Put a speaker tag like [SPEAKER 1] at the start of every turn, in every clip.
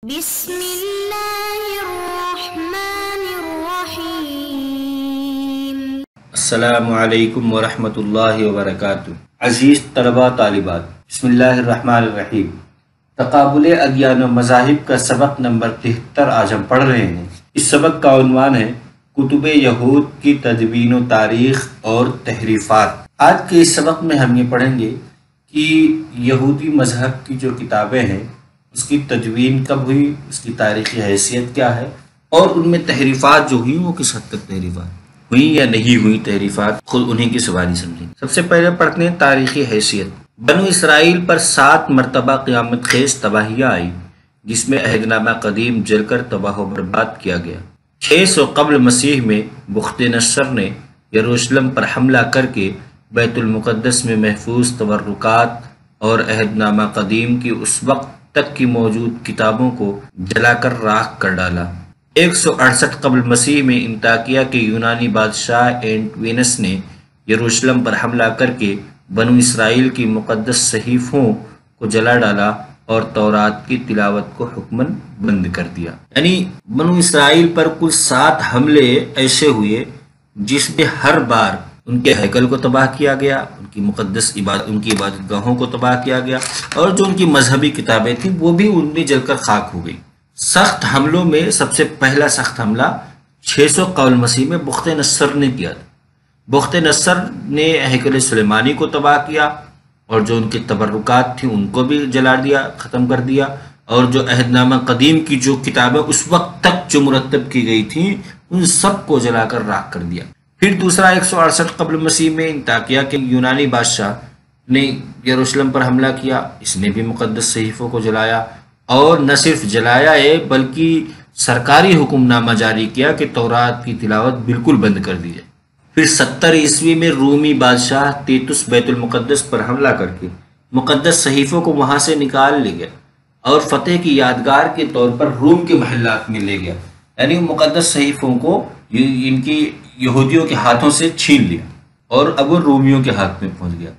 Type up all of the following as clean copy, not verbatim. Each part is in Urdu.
[SPEAKER 1] بسم اللہ الرحمن الرحیم۔
[SPEAKER 2] السلام علیکم ورحمۃ اللہ وبرکاتہ۔ عزیز طلباء طالبات، بسم اللہ الرحمن الرحیم۔ تقابل ادیان و مذاہب کا سبق نمبر 73 آج ہم پڑھ رہے ہیں۔ اس سبق کا عنوان ہے کتب یہود کی تدوین و تاریخ اور تحریفات۔ آج کے اس سبق میں ہم یہ پڑھیں گے کہ یہودی مذہب کی جو کتابیں ہیں اس کی تدوین کب ہوئی، اس کی تاریخی حیثیت کیا ہے، اور ان میں تحریفات جو ہوئی وہ کس حد تک تحریفات ہوئی یا نہیں ہوئی تحریفات، خود انہیں کی زبانی سمجھیں۔ سب سے پہلے پڑھتے ہیں تاریخی حیثیت۔ بنو اسرائیل پر 7 مرتبہ قیامت خیز تباہیاں آئی، جس میں عہد نامہ قدیم جل کر تباہ و برباد کیا گیا۔ 600 قبل مسیح میں بخت نصر نے یروشلم پر حملہ کر کے بیت المقدس میں محفوظ تبرکات اور عہد نامہ قدیم کی اس وقت تک کی موجود کتابوں کو جلا کر راکھ کر ڈالا۔ 168 قبل مسیح میں انطاکیہ کے یونانی بادشاہ اینٹوینس نے یروشلم پر حملہ کر کے بنو اسرائیل کی مقدس صحیفوں کو جلا ڈالا اور تورات کی تلاوت کو حکماً بند کر دیا۔ یعنی بنو اسرائیل پر کل 7 حملے ایسے ہوئے جس میں ہر بار ان کے ہیکل کو تباہ کیا گیا، ان کی عبادت گاہوں کو تباہ کیا گیا، اور جو ان کی مذہبی کتابیں تھیں وہ بھی ان میں جل کر خاک ہو گئی۔ سخت حملوں میں سب سے پہلا سخت حملہ 600 قبل مسیح میں بخت نصر نے کیا تھا۔ بخت نصر نے ہیکل سلیمانی کو تباہ کیا اور جو ان کے تبرکات تھیں ان کو بھی جلا دیا، ختم کر دیا، اور جو عہد نامہ قدیم کی جو کتابیں اس وقت تک جو مرتب کی گئی تھیں ان سب کو جلا کر راکھ کر دیا۔ پھر دوسرا 168 قبل مسیح میں انطاکیہ کے یونانی بادشاہ نے یروشلم پر حملہ کیا، اس نے بھی مقدس صحیفوں کو جلایا، اور نہ صرف جلایا ہے بلکہ سرکاری حکم نامہ جاری کیا کہ تورات کی تلاوت بالکل بند کر دی جائے۔ پھر 70 عیسوی میں رومی بادشاہ تیتس بیت المقدس پر حملہ کر کے مقدس صحیفوں کو وہاں سے نکال لے گیا اور فتح کی یادگار کے طور پر روم کے محلات میں لے گیا، یعنی مقدس صحیفوں کو ان کی یہودیوں کے ہاتھوں سے چھین لیا اور اب وہ رومیوں کے ہاتھ میں پہنچ گیا۔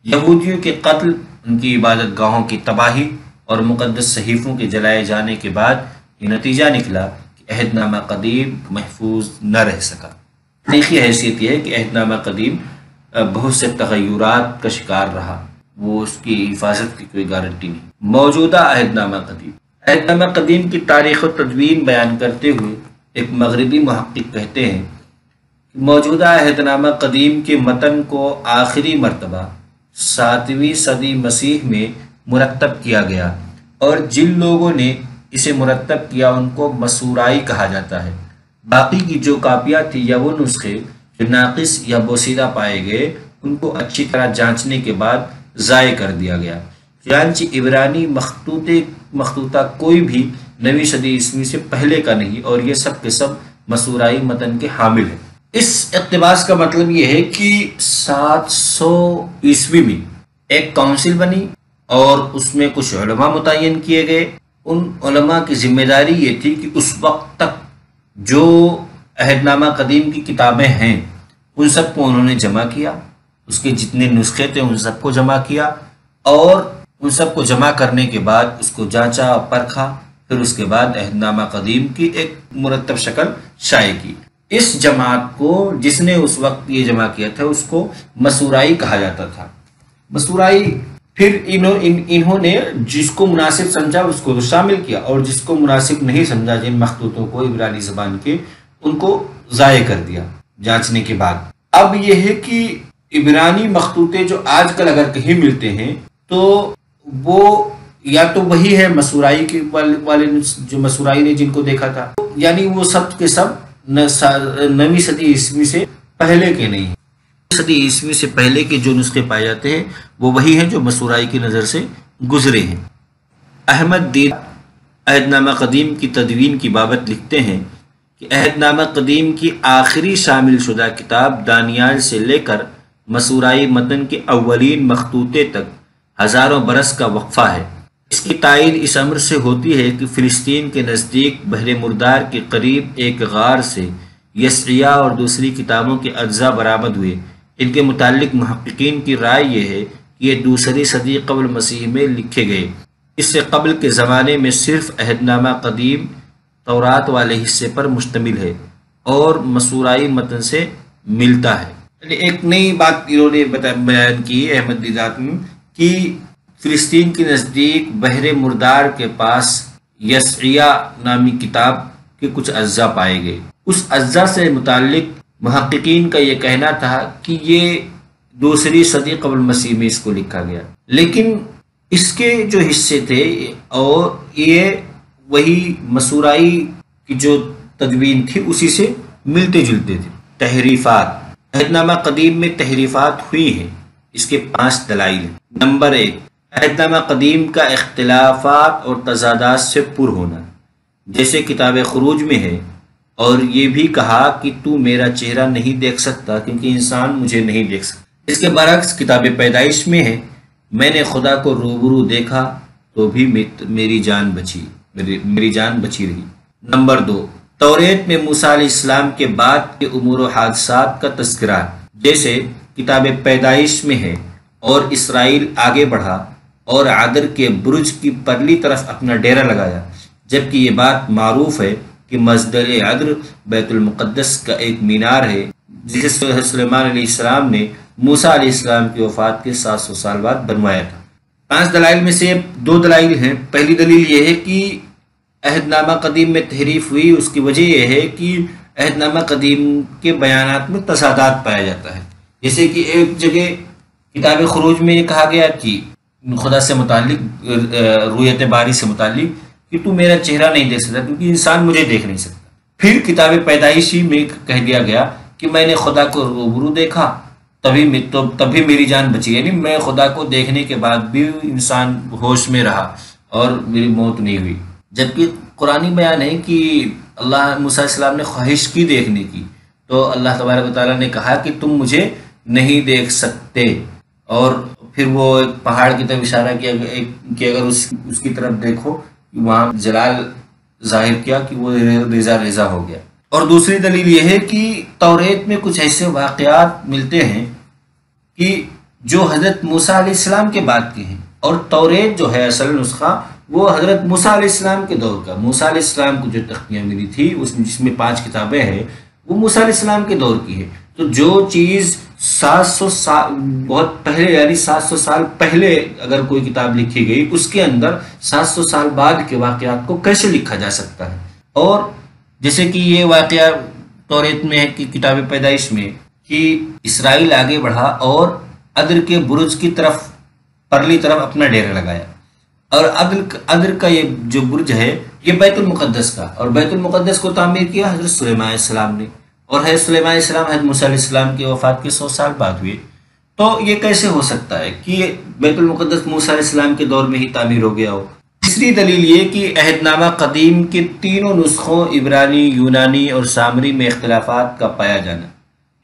[SPEAKER 2] یہودیوں کے قتل، ان کی عبادت گاہوں کی تباہی اور مقدس صحیفوں کے جلائے جانے کے بعد یہ نتیجہ نکلا کہ عہد نامہ قدیم محفوظ نہ رہ سکا۔ تاریخی حیثیت یہ ہے کہ عہد نامہ قدیم بہت سے تغیرات کا شکار رہا، وہ اس کی حفاظت کی کوئی گارنٹی نہیں۔ موجودہ عہد نامہ قدیم، عہد نامہ قدیم کی تاریخ و تدوین بیان کرتے ہوئے ایک مغربی محقق کہتے ہیں کہ موجودہ عہد نامہ قدیم کے متن کو آخری مرتبہ 7ویں صدی مسیح میں مرتب کیا گیا، اور جن لوگوں نے اسے مرتب کیا ان کو مسورائی کہا جاتا ہے۔ باقی کی جو کاپیاں تھیں یا وہ نسخے جو ناقص یا بوسیدہ پائے گئے ان کو اچھی طرح جانچنے کے بعد ضائع کر دیا گیا۔ چنانچہ عبرانی مخطوطہ کوئی بھی 9ویں صدی عیسوی سے پہلے کا نہیں، اور یہ سب کے سب مسورائی متن کے حامل ہیں۔ اس اقتباس کا مطلب یہ ہے کہ 700 عیسوی میں ایک کونسل بنی اور اس میں کچھ علماء متعین کیے گئے۔ ان علماء کی ذمہ داری یہ تھی کہ اس وقت تک جو عہد نامہ قدیم کی کتابیں ہیں ان سب کو انہوں نے جمع کیا، اس کے جتنے نسخے تھے ان سب کو جمع کیا، اور ان سب کو جمع کرنے کے بعد اس کو جانچا اور پرکھا، پھر اس کے بعد عہد نامہ قدیم کی ایک مرتب شکل شائع کی۔ اس جماعت کو جس نے اس وقت یہ جمع کیا تھا اس کو مسورائی کہا جاتا تھا۔ مسورائی پھر انہوں نے جس کو مناسب سمجھا اس کو شامل کیا، اور جس کو مناسب نہیں سمجھا جن مخطوطوں کو عبرانی زبان کے ان کو ضائع کر دیا جانچنے کے بعد۔ اب یہ ہے کہ عبرانی مخطوطے جو آج کل اگر کہیں ملتے ہیں تو وہ یا تو وہی ہے مسورائی کے والے جو مسورائی نے جن کو دیکھا تھا، یعنی وہ سب کے سب 9ویں صدی عیسوی سے پہلے کے نہیں ہیں۔ صدی عیسوی سے پہلے کے جو نسخے پائے جاتے ہیں وہ وہی ہیں جو مسورائی کی نظر سے گزرے ہیں۔ احمد دید عہد نامہ قدیم کی تدوین کی بابت لکھتے ہیں کہ عہد نامہ قدیم کی آخری شامل شدہ کتاب دانیال سے لے کر مسورائی متن کے اولین مخطوطے تک ہزاروں برس کا وقفہ ہے۔ اس کی تائید اس امر سے ہوتی ہے کہ فلسطین کے نزدیک بحر مردار کے قریب ایک غار سے یسعیا اور دوسری کتابوں کے اجزاء برآمد ہوئے۔ ان کے متعلق محققین کی رائے یہ ہے کہ یہ 2 صدی قبل مسیح میں لکھے گئے۔ اس سے قبل کے زمانے میں صرف عہد نامہ قدیم تورات والے حصے پر مشتمل ہے اور مسورائی متن سے ملتا ہے۔ ایک نئی بات انہوں نے بیان کی احمد دیدات میں کہ فلسطین کے نزدیک بحر مردار کے پاس یسعیہ نامی کتاب کے کچھ اجزاء پائے گئے۔ اس اجزاء سے متعلق محققین کا یہ کہنا تھا کہ یہ 2 صدی قبل مسیح میں اس کو لکھا گیا، لیکن اس کے جو حصے تھے اور یہ وہی مسورائی کی جو تدوین تھی اسی سے ملتے جلتے تھے۔ تحریفات، عہد نامہ قدیم میں تحریفات ہوئی ہیں، اس کے 5 دلائل ہیں۔ نمبر 1، عہد نامہ قدیم کا اختلافات اور تضادات سے پر ہونا، جیسے کتاب خروج میں ہے، اور یہ بھی کہا کہ تو میرا چہرہ نہیں دیکھ سکتا کیونکہ انسان مجھے نہیں دیکھ سکتا۔ اس کے برعکس کتاب پیدائش میں ہے، میں نے خدا کو روبرو دیکھا تو بھی میری جان بچی رہی۔ نمبر 2، توریت میں موسیٰ علیہ السلام کے بعد کے امور و حادثات کا تذکرہ، جیسے کتاب پیدائش میں ہے، اور اسرائیل آگے بڑھا اور عدر کے برج کی پرلی طرف اپنا ڈیرا لگایا، جبکہ یہ بات معروف ہے کہ مسجد عدر بیت المقدس کا ایک مینار ہے جسے سلیمان علیہ السلام نے موسیٰ علیہ السلام کی وفات کے 700 سال بعد بنوایا تھا۔ 5 دلائل میں سے 2 دلائل ہیں۔ پہلی دلیل یہ ہے کہ عہد نامہ قدیم میں تحریف ہوئی، اس کی وجہ یہ ہے کہ عہد نامہ قدیم کے بیانات میں تضادات پایا جاتا ہے، جیسے کہ ایک جگہ کتاب خروج میں یہ کہا گیا کہ خدا سے متعلق، رویت باری سے متعلق، کہ تو میرا چہرہ نہیں دیکھ سکتا کیونکہ انسان مجھے دیکھ نہیں سکتا۔ پھر کتاب پیدائشی میں کہہ دیا گیا کہ میں نے خدا کو روبرو دیکھا تبھی میری جان بچی، یعنی میں خدا کو دیکھنے کے بعد بھی انسان ہوش میں رہا اور میری موت نہیں ہوئی۔ جبکہ قرآنی بیان ہے کہ اللہ موسیٰ علیہ السلام نے خواہش کی دیکھنے کی، تو اللہ تبارک و تعالیٰ نے کہا کہ تم مجھے نہیں دیکھ سکتے، اور پھر وہ ایک پہاڑ کی طرف اشارہ کیا کہ اگر اس کی طرف دیکھو، وہاں جلال ظاہر کیا کہ وہ ریزہ ریزہ ہو گیا۔ اور دوسری دلیل یہ ہے کہ توریت میں کچھ ایسے واقعات ملتے ہیں کہ جو حضرت موسیٰ علیہ السلام کے بعد کے ہیں، اور توریت جو ہے اصل نسخہ وہ حضرت موسیٰ علیہ السلام کے دور کا، موسیٰ علیہ السلام کو جو تختیاں ملی تھی جس میں 5 کتابیں ہیں، وہ موسیٰ علیہ السلام کے دور کی ہے۔ تو جو چیز 700 سال بہت پہلے، یعنی 700 سال پہلے اگر کوئی کتاب لکھی گئی، اس کے اندر 700 سال بعد کے واقعات کو کیسے لکھا جا سکتا ہے؟ اور جیسے کہ یہ واقعہ توریت میں ہے کہ کتاب پیدائش میں کہ اسرائیل آگے بڑھا اور عدر کے برج کی طرف پرلی طرف اپنا ڈیرا لگایا، اور عدر کا یہ جو برج ہے یہ بیت المقدس کا، اور بیت المقدس کو تعمیر کیا حضرت سلیمان علیہ السلام نے، اور حضرت سلیمان علیہ السلام حضرت موسیٰ علیہ السلام کی وفات کے 100 سال بعد ہوئے۔ تو یہ کیسے ہو سکتا ہے کہ بیت المقدس موسیٰ علیہ السلام کے دور میں ہی تعمیر ہو گیا ہو؟ تیسری دلیل یہ کہ عہد نامہ قدیم کے تینوں نسخوں عبرانی، یونانی اور سامری میں اختلافات کا پایا جانا،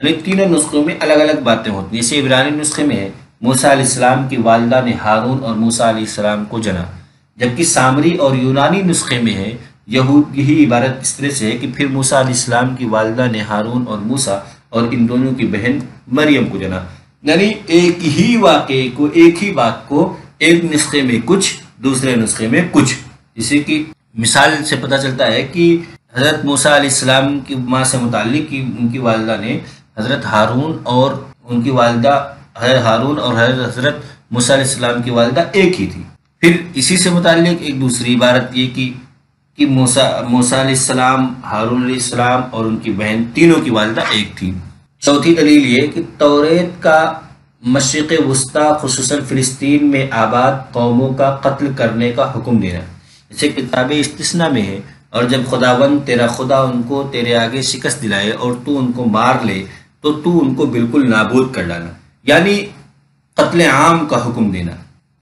[SPEAKER 2] یعنی تینوں نسخوں میں الگ الگ باتیں ہوتی ہیں۔ جیسے عبرانی نسخے میں ہے موسیٰ علیہ السلام کی والدہ نے ہارون اور موسیٰ علیہ السلام کو جنا، جبکہ سامری اور یونانی نسخے میں ہے یہی عبارت اس طرح سے ہے کہ پھر موسیٰ علیہ السلام کی والدہ نے ہارون اور موسیٰ اور ان دونوں کی بہن مریم کو جنا، یعنی ایک ہی واقعے کو، ایک ہی بات کو ایک نسخے میں کچھ، دوسرے نسخے میں کچھ۔ جیسے کہ مثال سے پتہ چلتا ہے کہ حضرت موسیٰ علیہ السلام کی ماں سے متعلق کہ ان کی والدہ نے حضرت ہارون اور ان کی والدہ حضرت ہارون اور حضرت موسیٰ علیہ السلام کی والدہ ایک ہی تھی۔ پھر اسی سے متعلق ایک دوسری عبارت یہ کہ موسیٰ علیہ السلام، ہارون علیہ السلام اور ان کی بہن تینوں کی والدہ ایک تھی۔ چوتھی دلیل یہ کہ توریت کا مشرق وسطیٰ خصوصاً فلسطین میں آباد قوموں کا قتل کرنے کا حکم دینا، جیسے کتاب استثنا میں ہے، اور جب خداوند تیرا خدا ان کو تیرے آگے شکست دلائے اور تو ان کو مار لے تو تو ان کو بالکل نابود کر ڈالا، یعنی قتل عام کا حکم دینا۔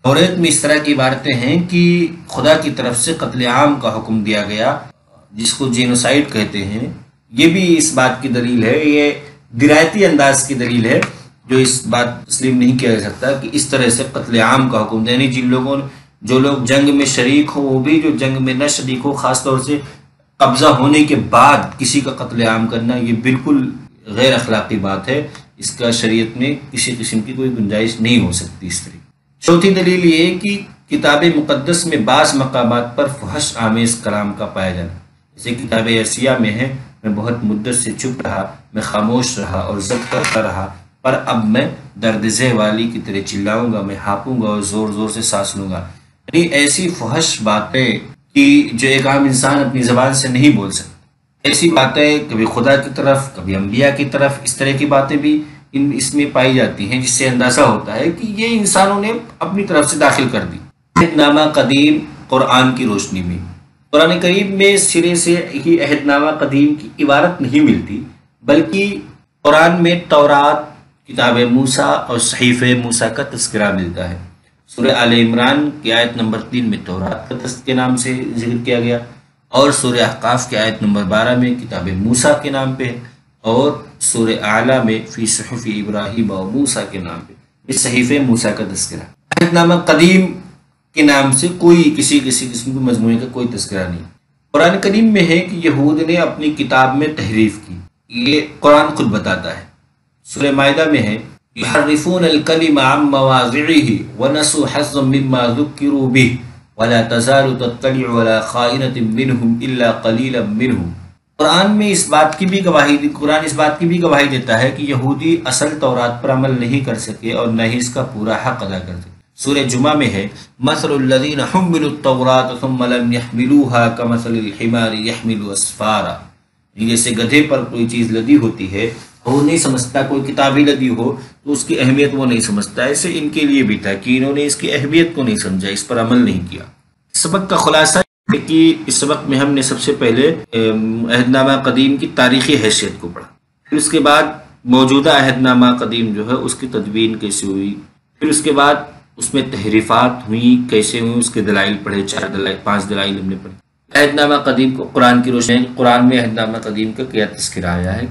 [SPEAKER 2] توریت میں اس طرح کی عبارتیں ہیں کہ خدا کی طرف سے قتل عام کا حکم دیا گیا، جس کو جینوسائیڈ کہتے ہیں۔ یہ بھی اس بات کی دلیل ہے، یہ درایتی انداز کی دلیل ہے، جو اس بات تسلیم نہیں کیا جا سکتا کہ اس طرح سے قتل عام کا حکم دیں، یعنی جو لوگ جنگ میں شریک ہوں، وہ بھی جو جنگ میں نہ شریک ہو، خاص طور سے قبضہ ہونے کے بعد کسی کا قتل عام کرنا، یہ بالکل غیر اخلاقی بات ہے۔ اس کا شریعت میں کسی قسم کی کوئی گنجائش نہیں ہو سکتی اس طرح۔ چوتھی دلیل یہ ہے کہ کتاب مقدس میں بعض مقامات پر فحش آمیز کلام کا پایا جانا، جیسے کتاب ارسیہ میں ہے، میں بہت مدت سے چپ رہا، میں خاموش رہا اور ضد کرتا رہا، پر اب میں درد ذہ والی کی طرح چلاؤں گا، میں ہاپوں گا اور زور زور سے سانس لوں گا۔ یعنی ایسی فحش باتیں کہ جو ایک عام انسان اپنی زبان سے نہیں بول سکتا، ایسی باتیں کبھی خدا کی طرف، کبھی انبیاء کی طرف، اس طرح کی باتیں بھی اس میں پائی جاتی ہیں، جس سے اندازہ ہوتا ہے کہ یہ انسانوں نے اپنی طرف سے داخل کر دی۔ عہد نامہ قدیم قرآن کی روشنی میں، قرآن کریم میں سرے سے ہی عہد نامہ قدیم کی عبارت نہیں ملتی، بلکہ قرآن میں تورات، کتاب موسیٰ اور صحیفہ موسیٰ کا تذکرہ ملتا ہے۔ سورہ آل عمران کی آیت نمبر 3 میں تورات کے نام سے ذکر کیا گیا، اور سورہ احقاف کی آیت نمبر 12 میں کتاب موسیٰ کے نام پہ، اور سورہ اعلیٰ میں فی صحف ابراہیم و موسیٰ کے نام پہ اس صحیفہ موسیٰ کا تذکرہ۔ عہد نامہ قدیم کے نام سے کوئی کسی قسم کے مضمون کا کوئی تذکرہ نہیں۔ قرآن کریم میں ہے کہ یہود نے اپنی کتاب میں تحریف کی، یہ قرآن خود بتاتا ہے۔ سورہ مائدہ میں ہے یحرفون الکلم عن مواضعہ ونسوا حظا مما ذکروا به ولا تزال تطلع على خائنۃ منهم الا قلیلا منهم۔ قرآن اس بات کی بھی گواہی دیتا ہے کہ یہودی اصل تورات پر عمل نہیں کر سکے اور نہ ہی اس کا پورا حق ادا کر سکے۔ سورہ جمعہ میں ہے مثل الذین حملوا التوراۃ ثم لم يحملوها كمثل الحمار يحمل اسفارا، جیسے گدھے پر کوئی چیز لدی ہوتی ہے اور وہ نہیں سمجھتا، کوئی کتابی لدی ہو تو اس کی اہمیت وہ نہیں سمجھتا، ایسے ان کے لیے بھی تھا کہ انہوں نے اس کی اہمیت کو نہیں سمجھا، اس پر عمل نہیں کیا۔ سبق کا خلاصہ ہے کہ اس سبق میں ہم نے سب سے پہلے عہد نامہ قدیم کی تاریخی حیثیت کو پڑھا، پھر اس کے بعد موجودہ عہد نامہ قدیم جو ہے اس کی تدوین کیسے ہوئی، پھر اس کے بعد اس میں تحریفات ہوئیں کیسے ہوئیں، اس کے دلائل پڑھے، 5 دلائل ہم نے پڑھے۔ عہد نامہ قدیم کو قرآن کی روشنی، قرآن میں عہد نامہ قدیم کا کیا تذکرہ آیا ہے۔